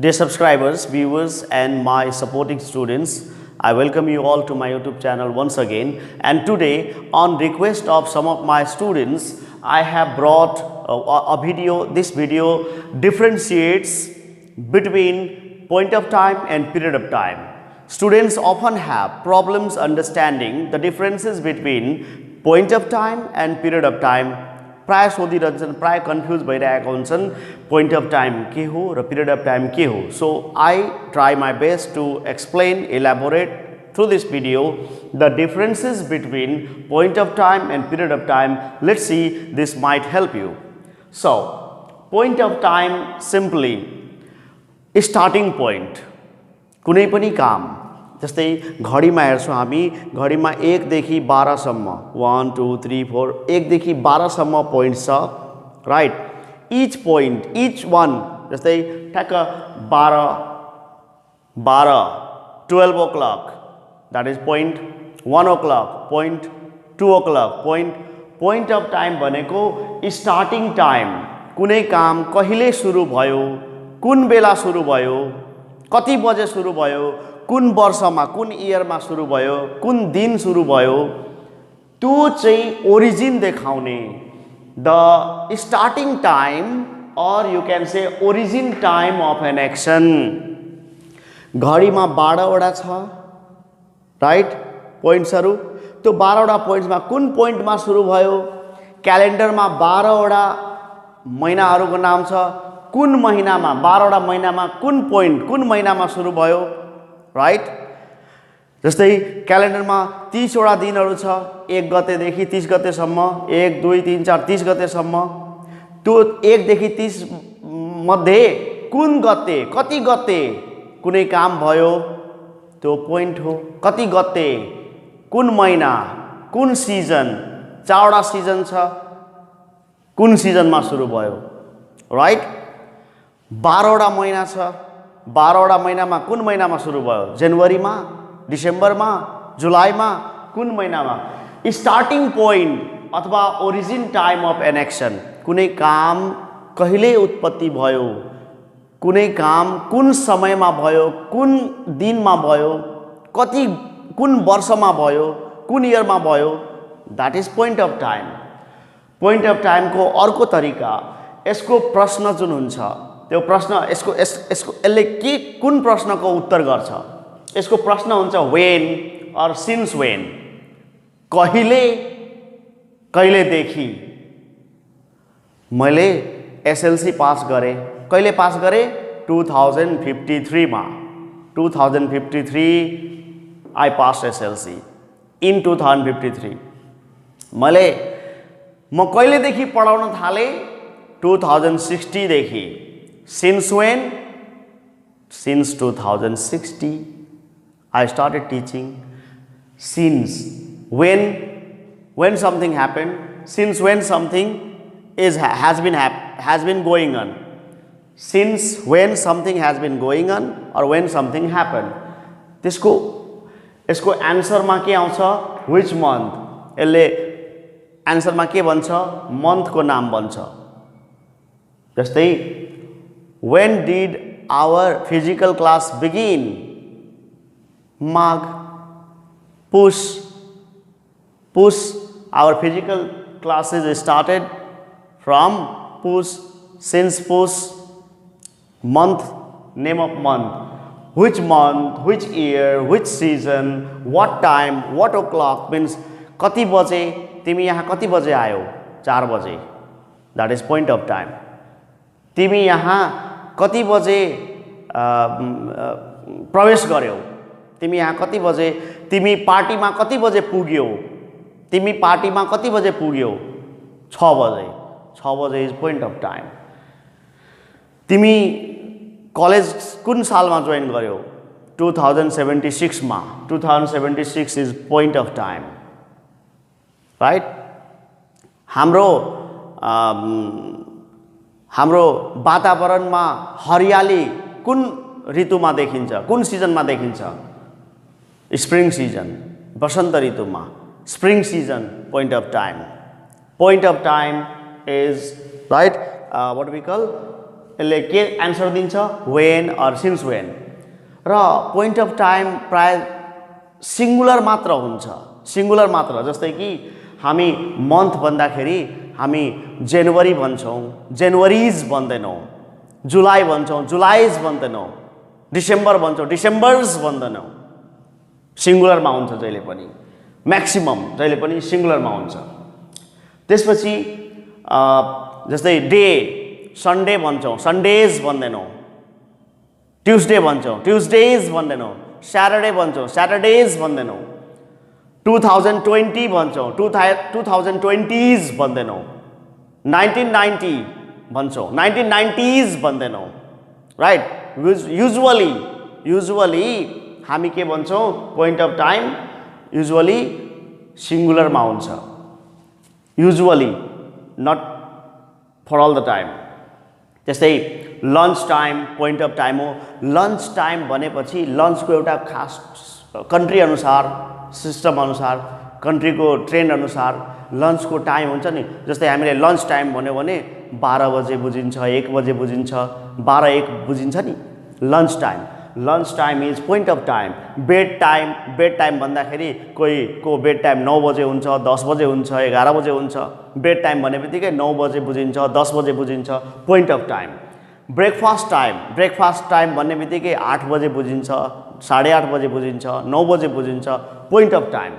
Dear subscribers, viewers and my supporting students, I welcome you all to my YouTube channel once again, and today on request of some of my students I have brought a video. This video differentiates between point of time and period of time. Students often have problems understanding the differences between point of time and period of time. प्राय सोधिरहन्छन्, प्राय confuse भइरहेका हुन्छन्, point of time के हो र period of time के हो. So I try my best to explain, elaborate through this video the differences between point of time and period of time. Let's see, this might help you. So point of time simply starting point. कुनै पनि काम जस्तै घडीमा हेर्छौँ हामी, घडीमा 1 देखि 12 सम्म 1 2 3 4 1 देखि 12 सम्म पोइन्ट्स छ, right. Each point, each one, जस्तै ठ्याक्क 12 o'clock, that is point 1 o'clock, point 2 o'clock, point of time भनेको स्टार्टिङ टाइम. कुनै काम कहिले सुरु भयो, कुन बेला सुरु भयो, कति बजे सुरु भयो, कुन वर्षमा, कुन इयरमा सुरु भयो, कुन दिन सुरु भयो, त्यो चाहिँ ओरिजिन देखाउने. The starting time or you can say origin time of an action. घडीमा 12 वटा छ, राइट, पोइन्ट्सहरू. त्यो 12 वटा पोइन्ट्समा कुन पोइन्टमा सुरु भयो, क्यालेन्डरमा 12 वटा महिनाहरूको नाम छ, कुन महिनामा 12 वटा महिनामा कुन पोइन्ट कुन महिनामा सुरु भयो, राइट. जस्तै क्यालेन्डरमा 30 वटा दिनहरू छ, 1 गतेदेखि 30 गतेसम्म, 1 2 3 4 30 गतेसम्म. त्यो 1 देखि 30 मध्ये कुन गते, कति गते कुनै काम भयो, त्यो पोइन्ट हो. कति गते, कुन महिना, कुन सिजन, 4 वटा सिजन छ, कुन सिजनमा सुरु भयो, राइट. 12 वटा महिना छ, 12 वटा महिनामा कुन महिनामा सुरु भयो, जनवरीमा, डिसेम्बरमा, जुलाईमा, कुन महिनामा. स्टार्टिङ पोइन्ट अथवा origin time of an action. कुनै काम कहिले उत्पत्ति भयो, कुनै काम कुन समयमा भयो, कुन दिनमा भयो, कति कुन वर्षमा भयो, कुन इयरमा भयो, that is point of time. Point of टाइमको अर्को तरिका, यसको प्रश्न जुन हुन्छ, त्यो प्रश्न यसले के कुन प्रश्नको उत्तर गर्छ. यसको प्रश्न हुन्छ वेन और सिन्स वेन, कहिले, कहिलेदेखि. मैले एसएलसी पास गरेँ, कहिले पास गरेँ, 2053 मा. 2053 आई पास एसएलसी इन 2053. म कहिलेदेखि पढाउन थालेँ, 2060 देखि. Since when? Since 2060 I started teaching. Since when something happened, since when something has been going on. Since when something has been going on or when something happened. यसको एन्सरमा के आउँछ, which month. यसले एन्सरमा के भन्छ, मन्थको नाम भन्छ. जस्तै when did our physical class begin? Magh. Push. Our physical classes started from push. Since push. Month, name of month. Which month, which year, which season, what time, what o'clock means कति बजे, तिमी यहाँ कति बजे आयो, 4 बजे. That is point of time. तिमी यहाँ कति बजे प्रवेश गर्यौ, तिमी यहाँ कति बजे, तिमी पार्टीमा कति बजे पुग्यौ, तिमी पार्टीमा कति बजे पुग्यौ, 6 बजे. 6 बजे इज पोइन्ट अफ टाइम. तिमी कलेज कुन सालमा जोइन गर्यौ, 2076 मा. 2076 is point of time, right. हाम्रो वातावरणमा हरियाली कुन ऋतुमा देखिन्छ, कुन सिजनमा देखिन्छ, स्प्रिङ सिजन. बसन्त ऋतुमा, spring season, point of time. Point of time is, right, what we call यसले के एन्सर दिन्छ वेन अर सिन्स वेन र पोइन्ट अफ टाइम प्राय सिंगुलर मात्र हुन्छ सिंगुलर मात्र जस्तै कि हामी मन्थ भन्दाखेरि हामी जनवरी भन्छौं जनवरीज भन्दैनौं जुलाई भन्छौं जुलाइज भन्दैनौं डिसेम्बर भन्छौं डिसेम्बर्स भन्दैनौं सिंगुलरमा हुन्छ जहिले पनि म्याक्सिमम जहिले पनि सिंगुलरमा हुन्छ त्यसपछि जस्तै डे सन्डे भन्छौं सन्डेज भन्दैनौं ट्युसडे भन्छौं ट्युसडेज भन्दैनौं स्याटरडे भन्छौं स्याटरडेज भन्दैनौं 2020 भन्छौं 2020s भन्दैनौं 1990 भन्छौं 1990s भन्दैनौं राइट युजुअली हामी के भन्छौं पोइन्ट अफ टाइम युजुअली सिंगुलरमा हुन्छ usually not for all the time त्यस्तै lunch time point of time हो लन्च टाइम भनेपछि लन्चको एउटा खास कन्ट्री अनुसार सिस्टम अनुसार कन्ट्रीको ट्रेन्ड अनुसार लन्चको टाइम हुन्छ नि जस्तै हामीले लन्च टाइम भन्यो भने 12 बजे बुझिन्छ 1 बजे बुझिन्छ 12-1 बुझिन्छ नि lunch time is point of time bed time भन्दाखेरि कोहीको बेड टाइम 9 बजे हुन्छ 10 बजे हुन्छ 11 बजे हुन्छ बेड टाइम भनेबित्तिकै 9 बजे बुझिन्छ 10 बजे बुझिन्छ point of time breakfast time भन्ने बित्तिकै 8 बजे बुझिन्छ 8:30 बजे बुझिन्छ 9 बजे बुझिन्छ पोइन्ट अफ टाइम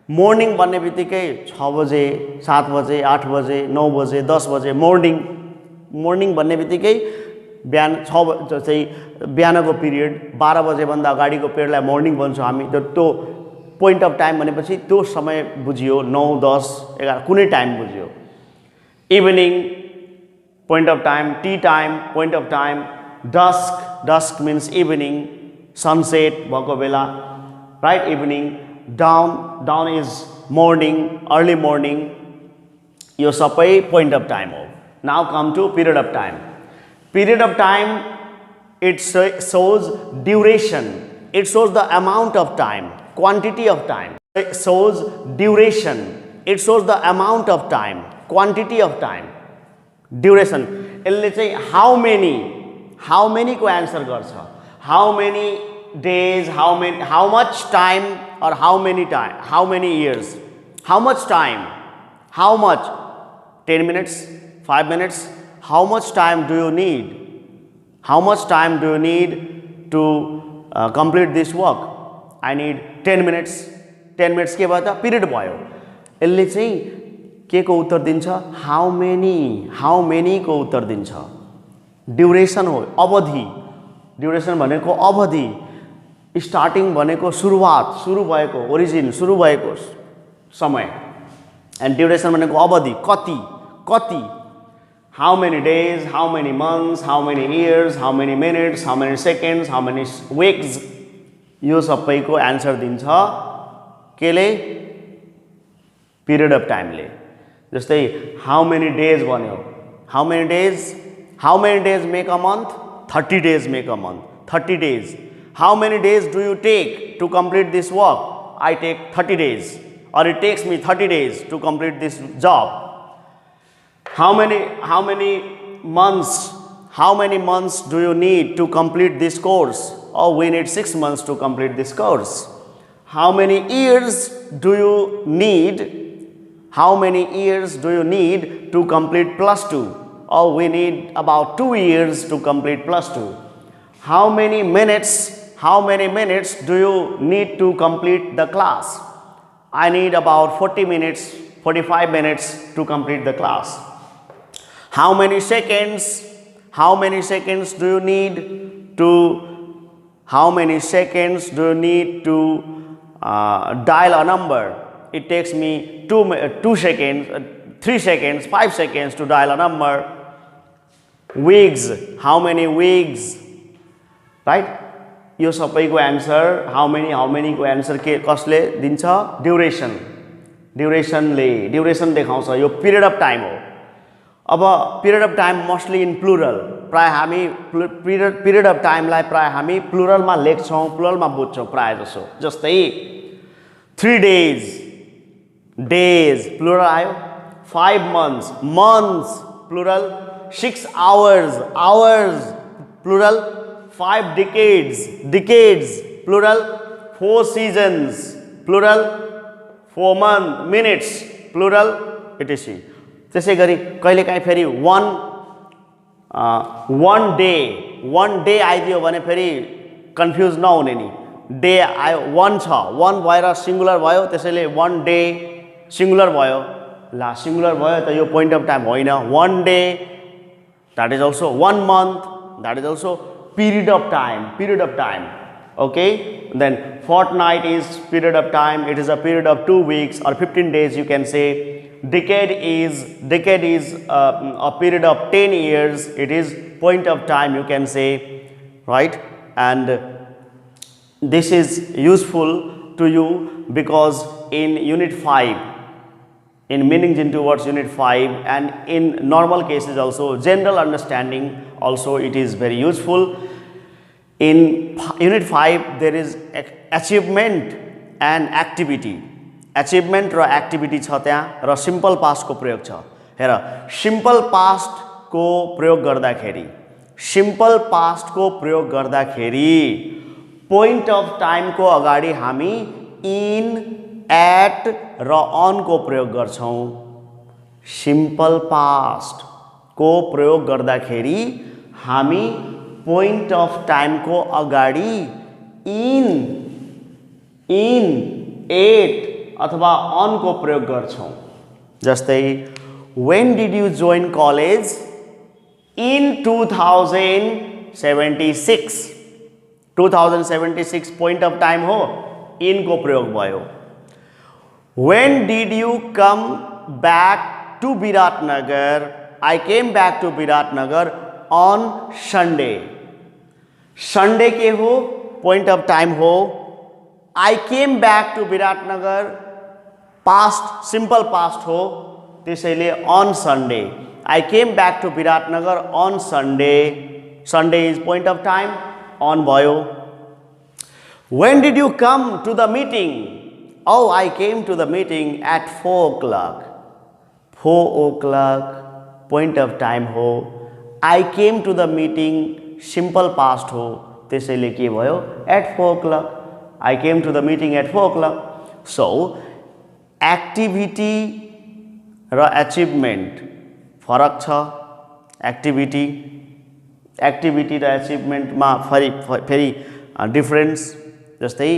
मर्निङ भन्ने बित्तिकै 6 बजे 7 बजे 8 बजे 9 बजे 10 बजे मर्निङ भन्ने बित्तिकै बिहान 6 बजे चाहिँ बिहानको पिरियड 12 बजे भन्दा अगाडिको पिरियडलाई मर्निङ भन्छौँ हामी त्यो पोइन्ट अफ टाइम भनेपछि त्यो समय बुझियो 9 10 11 कुनै टाइम बुझियो evening point of time tea time point of time dusk means evening sunset bhako bela right evening dawn is morning early morning yo sabai point of time ho now come to period of time it shows duration it shows the amount of time quantity of time it shows duration it shows the amount of time quantity of time duration यसले चाहिँ how many को answer गर्छ how many days how much time और how many years how much time how much 10 minutes 5 minutes how much time do you need to complete this work I need 10 minutes के भयो त period भयो यसले चाहिँ के को उत्तर दिन्छ हाउ मेनी को उत्तर दिन्छ ड्युरेसन हो अवधि ड्युरेसन भनेको अवधि स्टार्टिङ भनेको सुरु भएको ओरिजिन सुरु भएको समय एन्ड ड्युरेसन भनेको अवधि कति how many days how many months how many years how many minutes how many seconds how many weeks यो सबैको एन्सर दिन्छ केले पिरियड अफ टाइमले जस्तै हाउ मेनी डेज भन्यो how many days make a month 30 days make a month 30 days how many days do you take to complete this work I take 30 days or it takes me 30 days to complete this job how many months do you need to complete this course oh we need 6 months to complete this course how many years do you need to complete plus 2 oh we need about 2 years to complete plus 2 how many minutes do you need to complete the class I need about 45 minutes to complete the class how many seconds do you need to dial a number it takes me 2 seconds 3 seconds 5 seconds to dial a number weeks how many weeks right यो सबैको answer how many को answer के कसले दिन्छ duration देखाउँछ यो period of time हो अब period of time mostly in plural प्राय हामी पिरियड अफ टाइमलाई प्राय हामी प्लुरलमा लेख्छौं प्लुरलमा बुझ्छौं प्राय जसो जस्तै 3 days प्लुरल आयो 5 months plural 6 hours, hours, plural. 5 decades, decades, plural. 4 seasons, plural. 4 months, minutes, plural, etc. त्यसै गरी कहिलेकाहीँ फेरि one day आइदियो भने फेरि कन्फ्युज नहुने नि. डे आयो, one छ, one भएर सिंगुलर भयो, त्यसैले one day सिंगुलर भयो. ला सिंगुलर भयो त यो पोइन्ट अफ टाइम होइन. One day, that is also 1 month, that is also period of time. Okay, then fortnight is period of time, it is a period of 2 weeks or 15 days you can say. Decade is a period of 10 years, it is point of time you can say, right? And this is useful to you because in unit 5, in meanings into words unit 5, and in normal cases also, general understanding also, it is very useful. In unit 5 there is achievement and activity. Achievement र activity छ त्यहाँ, र simple past को प्रयोग छ. हेर, simple past को प्रयोग गर्दाखेरि point of time को अगाडि हामी in, at र on को प्रयोग गर्छौं. simple past को प्रयोग गर्दाखेरि हामी point of time को अगाडि in, at अथवा on को प्रयोग गर्छौं. जस्तै when did you join college? In 2076. 2076 point of time हो, in को प्रयोग भयो. When did you come back to Viratnagar? I came back to Viratnagar on Sunday. Sunday के हो, point of time हो. I came back to Viratnagar, past, simple past हो, त्यसैले on Sunday. I came back to Viratnagar on Sunday. Sunday is point of time, on भयो. When did you come to the meeting? Oh, I came to the meeting at 4 o'clock. 4 o'clock, point of time हो. I came to the meeting, simple past हो, त्यसैले के भयो, at 4 o'clock. I came to the meeting at 4 o'clock. So, activity र achievement फरक छ. Activity र achievement मा फेरि difference. जस्तै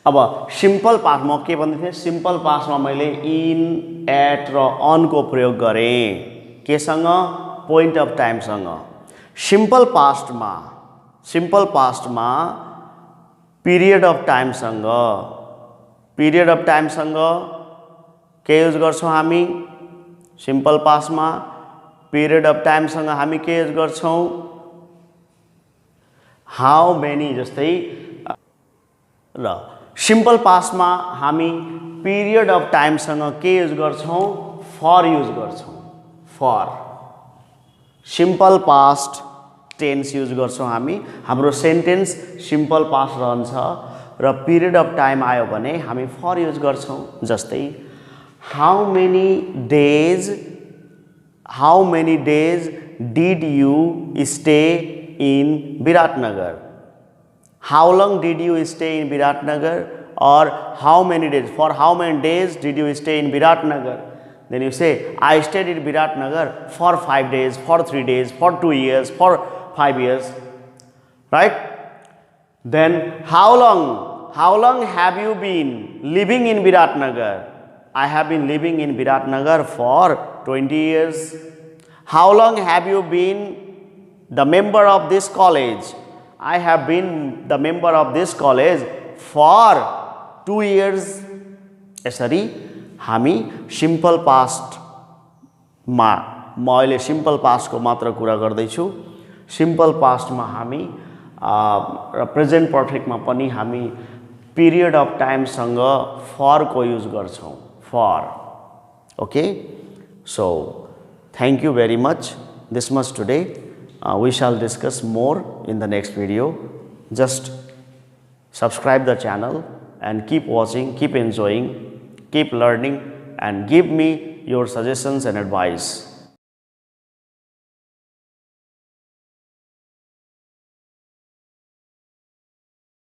अब simple past म के भन्दै थिएँ, simple past मा मैले in, at र on को प्रयोग गरेँ. केसँग, point of time सँग. simple past मा period of time सँग के युज गर्छौं हामी? simple past मा period of time सँग हामी के युज गर्छौं? how many. जस्तै र simple past मा हामी period of time सँग के युज गर्छौं? for युज गर्छौं. for simple past tense use गर्छौं हामी. हाम्रो सेन्टेन्स simple past रहन्छ र period of time आयो भने हामी for युज गर्छौं. जस्तै how many days did you stay in Viratnagar? How long did you stay in Viratnagar? Or how many days? For how many days did you stay in Viratnagar? Then you say, I stayed in Viratnagar for 5 days, for 3 days, for 2 years, for 5 years, right? Then how long have you been living in Viratnagar? I have been living in Viratnagar for 20 years. How long have you been the member of this college? I have been the member of this college for 2 years. यसरी हामी simple past मा, म अहिले simple past को मात्र कुरा गर्दैछु. simple past मा हामी र present perfect मा पनि हामी period of time सँग for को युज गर्छौं. for. Okay, so thank you very much. This much today. We shall discuss more in the next video. Just subscribe the channel and keep watching, keep enjoying, keep learning, and give me your suggestions and advice.